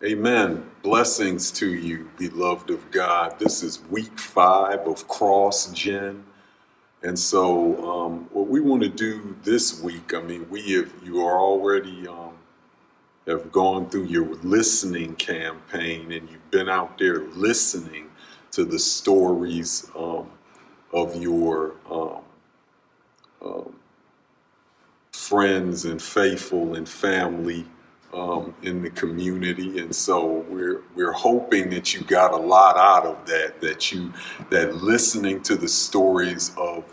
Amen. Blessings to you, beloved of God. This is week 5 of XGEN. And so, what we want to do this week, you are already have gone through your listening campaign and you've been out there listening to the stories of your friends and faithful and family in the community, and so we're hoping that you got a lot out of that. That listening to the stories of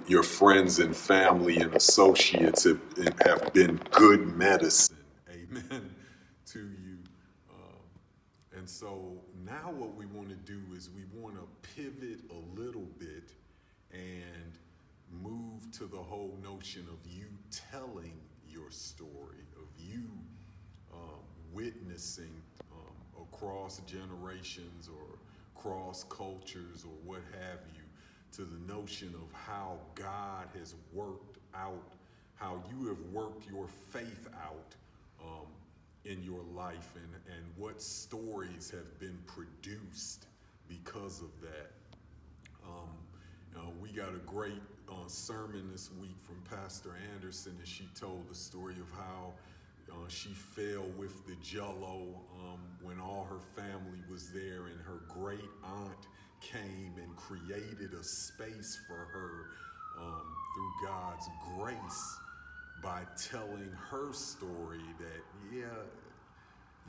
your friends and family and associates have been good medicine. Amen to you. And so now what we want to do is we want to pivot a little bit and move to the whole notion of you telling your story, of you witnessing across generations or cross cultures or what have you, to the notion of how God has worked out, how you have worked your faith out in your life, and what stories have been produced because of that. We got a great sermon this week from Pastor Anderson, and she told the story of how she fell with the jello when all her family was there, and her great aunt came and created a space for her through God's grace by telling her story that, yeah,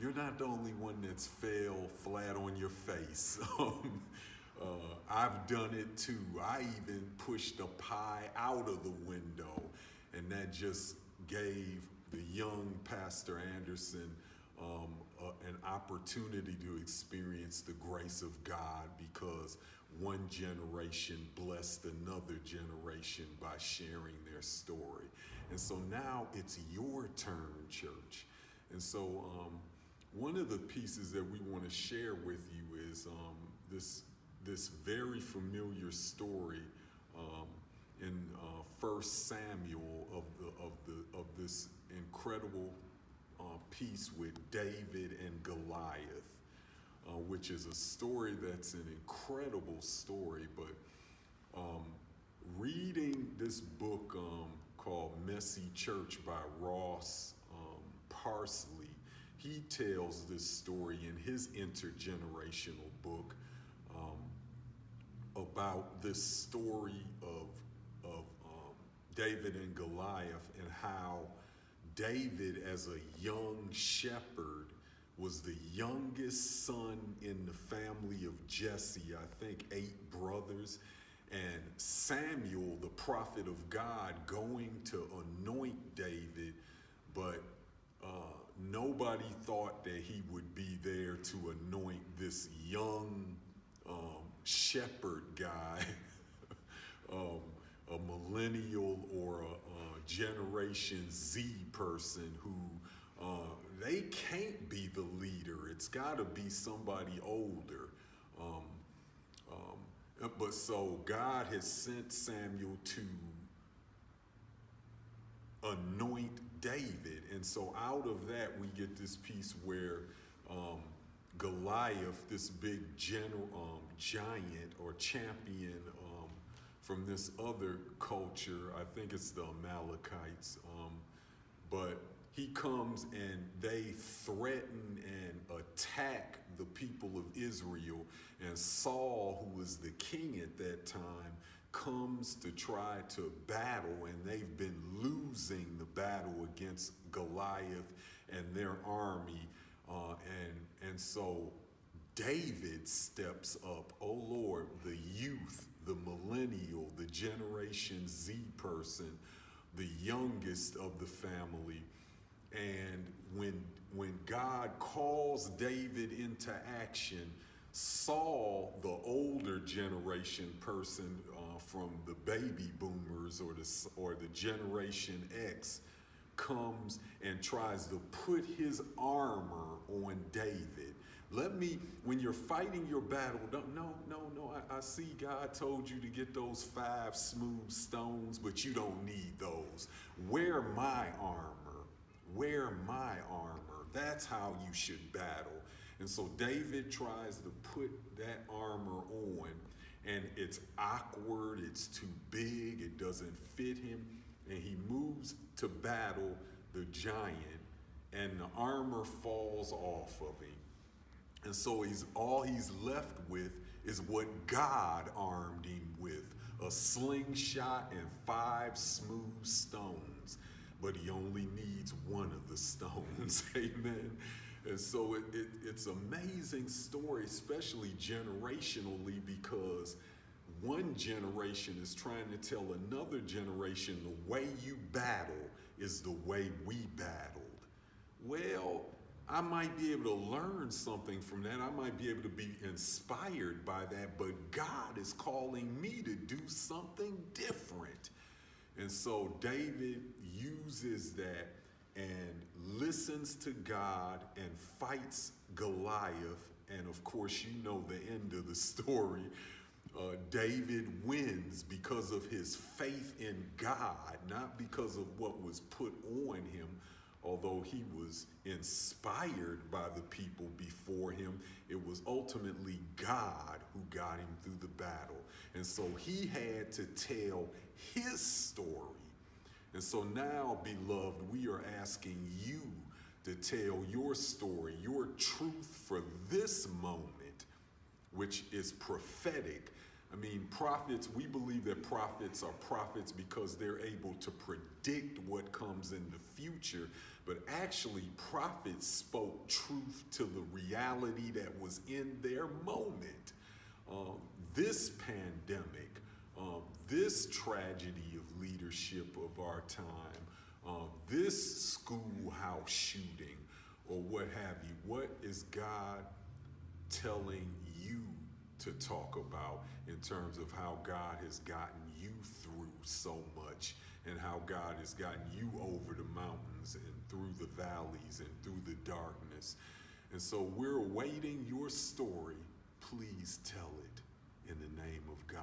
you're not the only one that's fell flat on your face. I've done it too. I even pushed a pie out of the window, and that just gave the young Pastor Anderson an opportunity to experience the grace of God, because one generation blessed another generation by sharing their story. And so now it's your turn, church. And so one of the pieces that we want to share with you is this very familiar story in 1 Samuel of this incredible piece with David and Goliath, which is a story that's an incredible story. But reading this book called Messy Church by Ross Parsley, he tells this story in his intergenerational book about this story of David and Goliath, and how David, as a young shepherd, was the youngest son in the family of Jesse, I think 8 brothers, and Samuel, the prophet of God, going to anoint David, but nobody thought that he would be there to anoint this young shepherd guy, a millennial or a Generation Z person who they can't be the leader. It's got to be somebody older. But so God has sent Samuel to anoint David. And so out of that, we get this piece where Goliath, this big giant or champion from this other culture, I think it's the Amalekites, but he comes and they threaten and attack the people of Israel. And Saul, who was the king at that time, comes to try to battle, and they've been losing the battle against Goliath and their army. And so David steps up. Oh Lord, the youth, the millennial, the Generation Z person, the youngest of the family. And when God calls David into action, Saul, the older generation person from the baby boomers or the Generation X, comes and tries to put his armor on David. When you're fighting your battle, no, I see God told you to get those 5 smooth stones, but you don't need those. Wear my armor. Wear my armor. That's how you should battle. And so David tries to put that armor on, and it's awkward, it's too big, it doesn't fit him, and he moves to battle the giant, and the armor falls off of him. And so all he's left with is what God armed him with, a slingshot and 5 smooth stones. But he only needs one of the stones. Amen. And so it's an amazing story, especially generationally, because one generation is trying to tell another generation the way you battle is the way we battled. Well, I might be able to learn something from that. I might be able to be inspired by that, but God is calling me to do something different. And so David uses that and listens to God and fights Goliath. And of course, you know the end of the story. David wins because of his faith in God, not because of what was put on him. Although he was inspired by the people before him, it was ultimately God who got him through the battle. And so he had to tell his story. And so now, beloved, we are asking you to tell your story, your truth for this moment, which is prophetic. I mean, prophets, we believe that prophets are prophets because they're able to predict what comes in the future. But actually, prophets spoke truth to the reality that was in their moment. This pandemic, this tragedy of leadership of our time, this schoolhouse shooting, or what have you, what is God telling you to talk about in terms of how God has gotten you through so much, and how God has gotten you over the mountains and through the valleys and through the darkness? And so we're awaiting your story. Please tell it in the name of God.